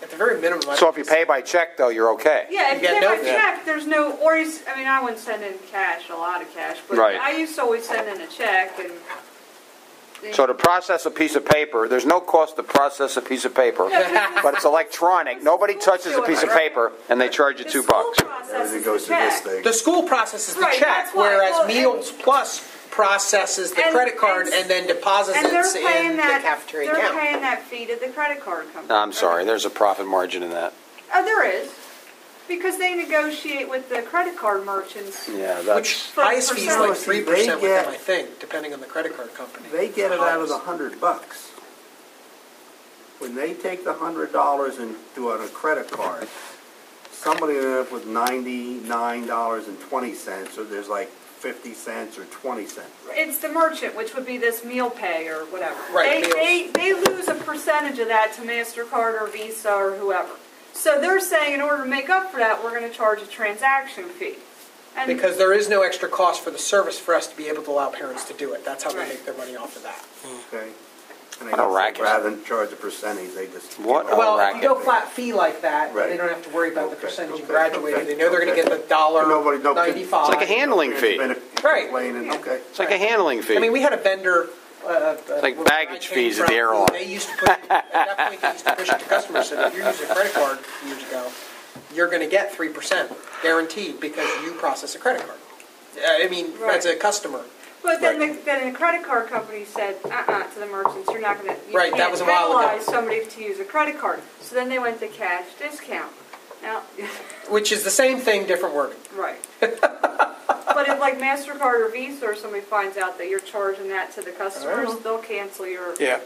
at the very minimum. So if you pay by check, though, you're okay. Yeah, if You you get get no my fee. check, there's no, or I mean, I wouldn't send in cash, a lot of cash, but Right. I used to always send in a check and. So to process a piece of paper, there's no cost to process a piece of paper, but it's electronic. Nobody touches a piece of paper, and they charge you The $2. school processes Everything goes the to this check. thing. The school processes the Right, check, that's why- whereas well, Meals Plus processes the And- credit card and- and then deposits And it they're in paying the that, cafeteria they're account. paying that fee to the credit card company. I'm sorry, there's a profit margin in that. Oh, there is, because they negotiate with the credit card merchants. Yeah, Which that's... For highest fee is percent. like See, 3% with they them, get- I think, depending on the credit card company. They get it out of the $100. When they take the $100 and do it on a credit card, somebody ended up with $99.20, so there's like 50 cents or 20 cents. It's the merchant, which would be this meal pay or whatever. Right, They lose a percentage of that to MasterCard or Visa or whoever. So they're saying in order to make up for that, we're going to charge a transaction fee. And Because there is no extra cost for the service for us to be able to allow parents to do it. That's how they Right. make their money off of that. Okay? And What a racket. rather than charge a percentage, they just. What a Well, if racket. you go flat fee like that, Right. they don't have to worry about the Okay, percentage in okay, graduating. okay, They know they're going to get the Nobody- no- $1.95. It's like a handling fee. Right. Complaining, okay. It's like a handling fee. I mean, we had a vendor. like where baggage I came fees at the from, airline. They used to push, at that point, they used to push it to customers. So if you're using a credit card years ago, you're going to get 3% guaranteed because you process a credit card. I mean, Right. as a customer. But then the credit card company said, to the merchants, you're not going to, you Right, that can't was a while ago. penalize somebody to use a credit card. So then they went to cash discount. Now, Which is the same thing, different wording. right. But if like MasterCard or Visa or somebody finds out that you're charging that to the customers, they'll cancel your Yeah.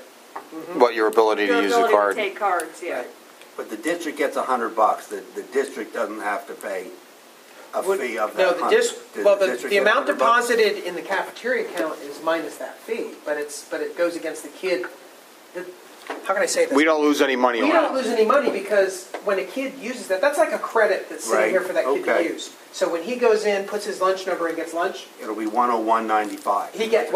What, your ability to use the ability card? to take cards, yeah. Right. But the district gets $100. The district doesn't have to pay a fee of No, that the 100. the get amount $100? deposited in the cafeteria account is minus that fee, but it goes against the kid. How can I say this? We don't lose any money We on don't it. lose any money because when a kid uses that, that's like a credit that's sitting Right, here for that kid to okay. use. So when he goes in, puts his lunch number and gets lunch, It'll be 101.95. he gets.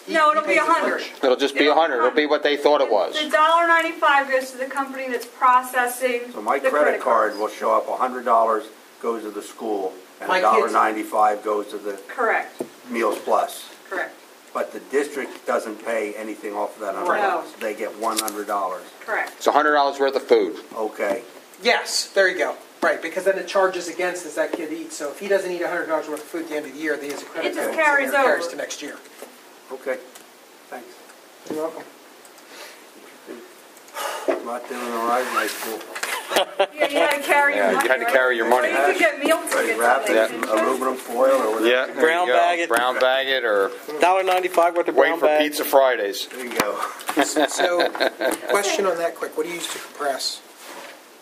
No, it'll be pays his 100. lunch. It'll just be 100. It'll be what they thought it was. The $1.95 goes to the company that's processing So my the credit card cards. will show up, $100 goes to the school, and My kids- $1.95 goes to the Correct, Meals Plus. correct, But the district doesn't pay anything off of that $100. No. They get $100. correct. It's $100 worth of food. Okay. Yes, there you go. Right, because then it charges against as that kid eats. So if he doesn't eat $100 worth of food at the end of the year, he has a credit It just card. carries It carries over. to next year. Okay. Thanks. You're welcome. Not doing all right in high school. Yeah, you had to carry your Yeah, you money, had to right? carry your money. Or you could get meal Right, tickets. wrap I it think, in aluminum foil or whatever. Yeah, there Brown you go. bag it. Brown bag it, or $1.95 worth of wait brown for bag. Pizza Fridays. There you go. So, question on that quick. What do you use to compress?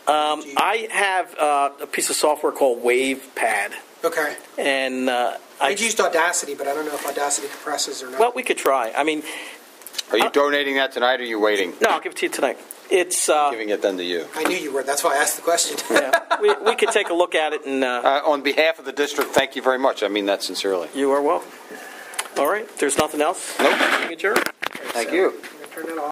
I have a piece of software called WavePad, Okay. and I've used Audacity, but I don't know if Audacity compresses or not. well, we could try. I mean, Are you donating that tonight, or are you waiting? no, I'll give it to you tonight. It's Giving it then to you. I knew you were. That's why I asked the question. yeah, we could take a look at it, and On behalf of the district, thank you very much. I mean that sincerely. you are welcome. All right, there's nothing else. Nope. Meeting adjourned. Thank you. I'm going to turn that off.